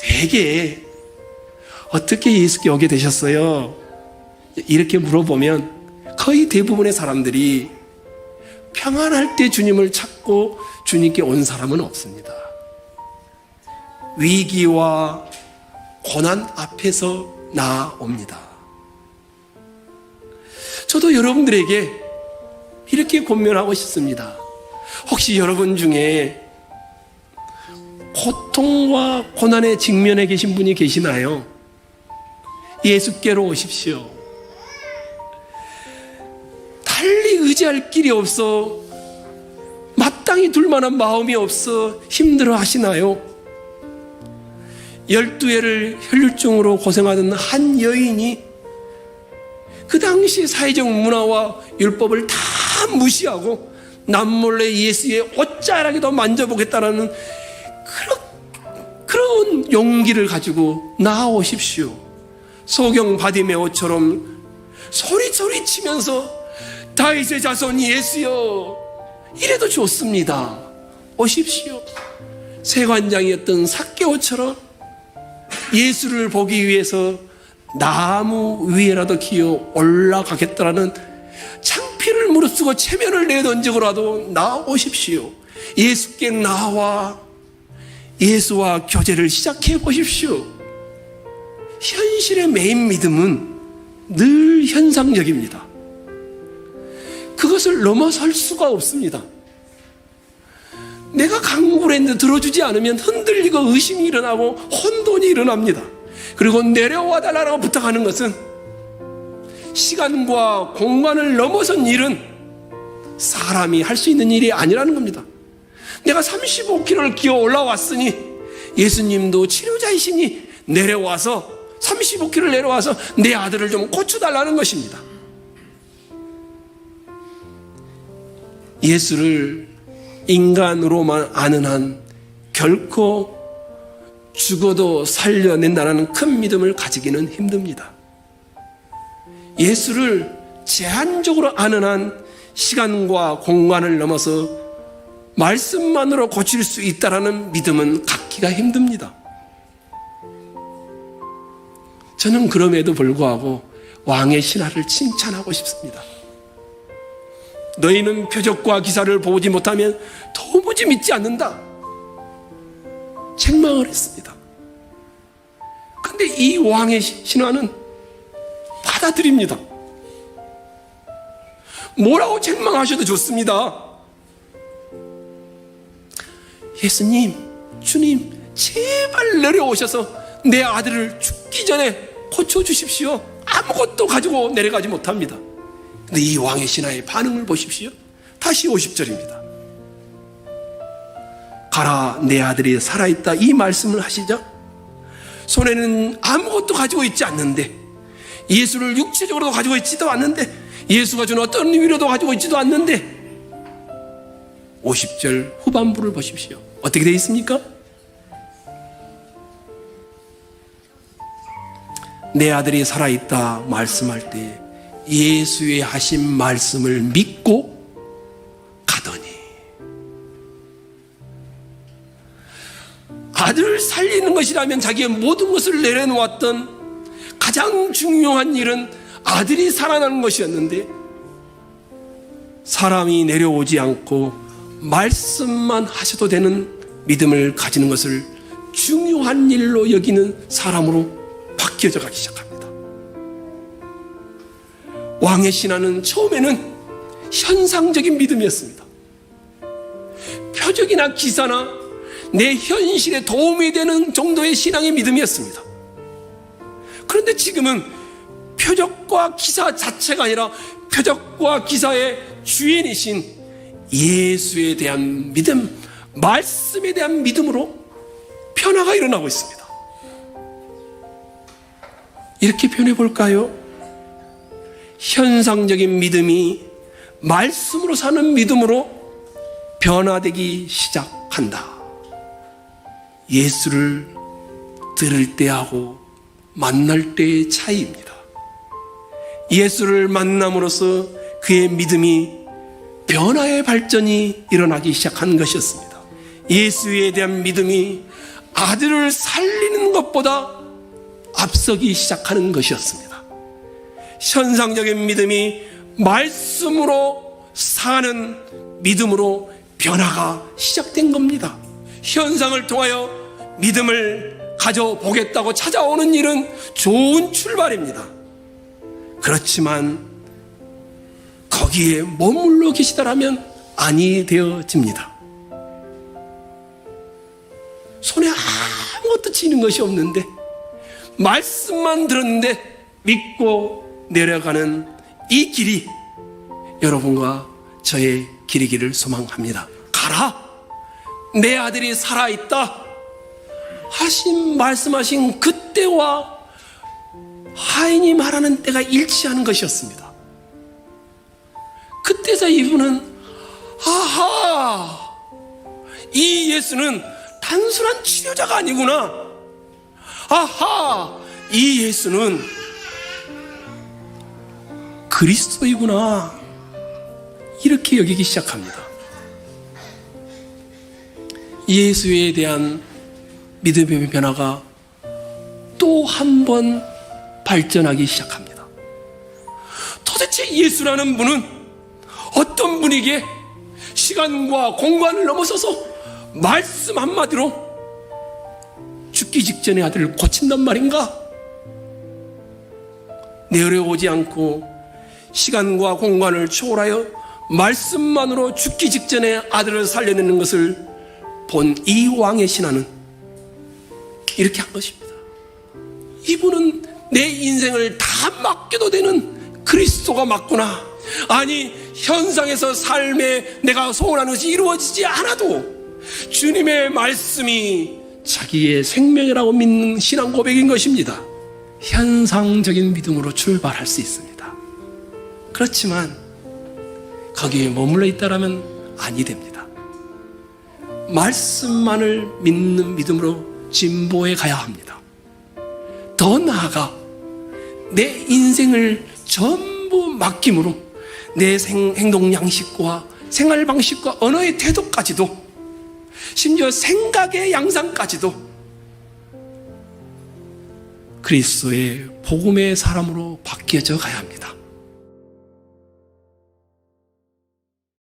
되게 어떻게 예수께 오게 되셨어요? 이렇게 물어보면 거의 대부분의 사람들이 평안할 때 주님을 찾고 주님께 온 사람은 없습니다. 위기와 고난 앞에서 나옵니다. 저도 여러분들에게 이렇게 권면하고 싶습니다. 혹시 여러분 중에 고통과 고난에 직면해 계신 분이 계시나요? 예수께로 오십시오. 달리 의지할 길이 없어 마땅히 둘 만한 마음이 없어 힘들어 하시나요? 12해를 혈류증으로 고생하던 한 여인이 그 당시 사회적 문화와 율법을 다 무시하고 남몰래 예수의 옷자락에도 만져보겠다라는 그런 용기를 가지고 나아오십시오. 소경 바디메오처럼 소리 치면서 다윗의 자손 예수여 이래도 좋습니다. 오십시오. 세관장이었던 삭개오처럼 예수를 보기 위해서 나무 위에라도 기어 올라가겠다라는 창피를 무릅쓰고 체면을 내던지고라도 나오십시오. 예수께 나와 예수와 교제를 시작해 보십시오. 현실의 메인 믿음은 늘 현상적입니다. 그것을 넘어설 수가 없습니다. 내가 간구를 했는데 들어주지 않으면 흔들리고 의심이 일어나고 혼돈이 일어납니다. 그리고 내려와 달라고 부탁하는 것은 시간과 공간을 넘어선 일은 사람이 할 수 있는 일이 아니라는 겁니다. 내가 35km를 기어 올라왔으니 예수님도 치료자이시니 내려와서 35km를 내려와서 내 아들을 좀 고쳐달라는 것입니다. 예수를 인간으로만 아는 한 결코 죽어도 살려낸다는 큰 믿음을 가지기는 힘듭니다. 예수를 제한적으로 아는 한 시간과 공간을 넘어서 말씀만으로 고칠 수 있다는 믿음은 갖기가 힘듭니다. 저는 그럼에도 불구하고 왕의 신하를 칭찬하고 싶습니다. 너희는 표적과 기사를 보지 못하면 도무지 믿지 않는다. 책망을 했습니다. 그런데 이 왕의 신하는 받아들입니다. 뭐라고 책망하셔도 좋습니다. 예수님, 주님, 제발 내려오셔서 내 아들을 죽기 전에 고쳐주십시오. 아무것도 가지고 내려가지 못합니다. 근데 이 왕의 신하의 반응을 보십시오. 다시 50절입니다. 가라, 내 아들이 살아있다, 이 말씀을 하시자 손에는 아무것도 가지고 있지 않는데, 예수를 육체적으로도 가지고 있지도 않는데, 예수가 준 어떤 위로도 가지고 있지도 않는데, 50절 후반부를 보십시오. 어떻게 되어 있습니까? 내 아들이 살아있다 말씀할 때 예수의 하신 말씀을 믿고 가더니, 아들을 살리는 것이라면 자기의 모든 것을 내려놓았던 가장 중요한 일은 아들이 살아나는 것이었는데, 사람이 내려오지 않고 말씀만 하셔도 되는 믿음을 가지는 것을 중요한 일로 여기는 사람으로 바뀌어져 가기 시작합니다. 왕의 신하는 처음에는 현상적인 믿음이었습니다. 표적이나 기사나 내 현실에 도움이 되는 정도의 신앙의 믿음이었습니다. 그런데 지금은 표적과 기사 자체가 아니라 표적과 기사의 주인이신 예수에 대한 믿음, 말씀에 대한 믿음으로 변화가 일어나고 있습니다. 이렇게 표현해 볼까요? 현상적인 믿음이 말씀으로 사는 믿음으로 변화되기 시작한다. 예수를 들을 때하고 만날 때의 차이입니다. 예수를 만남으로써 그의 믿음이 변화의 발전이 일어나기 시작한 것이었습니다. 예수에 대한 믿음이 아들을 살리는 것보다 앞서기 시작하는 것이었습니다. 현상적인 믿음이 말씀으로 사는 믿음으로 변화가 시작된 겁니다. 현상을 통하여 믿음을 가져보겠다고 찾아오는 일은 좋은 출발입니다. 그렇지만 거기에 머물러 계시다라면 아니 되어집니다. 손에 아무것도 쥐는 것이 없는데 말씀만 들었는데 믿고 내려가는 이 길이 여러분과 저의 길이기를 소망합니다. 가라, 내 아들이 살아있다 말씀하신 그때와 하인이 말하는 때가 일치하는 것이었습니다. 그때서 이분은 아하, 이 예수는 단순한 치료자가 아니구나. 아하, 이 예수는 그리스도이구나. 이렇게 여기기 시작합니다. 예수에 대한 믿음의 변화가 또 한 번 발전하기 시작합니다. 도대체 예수라는 분은 어떤 분이기에 시간과 공간을 넘어서서 말씀 한마디로 죽기 직전에 아들을 고친단 말인가? 내려오지 않고 시간과 공간을 초월하여 말씀만으로 죽기 직전에 아들을 살려내는 것을 본 이 왕의 신하는 이렇게 한 것입니다. 이분은 내 인생을 다 맡겨도 되는 그리스도가 맞구나. 아니, 현상에서 삶에 내가 소원하는 것이 이루어지지 않아도 주님의 말씀이 자기의 생명이라고 믿는 신앙 고백인 것입니다. 현상적인 믿음으로 출발할 수 있습니다. 그렇지만 거기에 머물러 있다라면 아니 됩니다. 말씀만을 믿는 믿음으로 진보해 가야 합니다. 더 나아가 내 인생을 전부 맡김으로 내 행동 양식과 생활 방식과 언어의 태도까지도, 심지어 생각의 양상까지도 그리스도의 복음의 사람으로 바뀌어져 가야 합니다.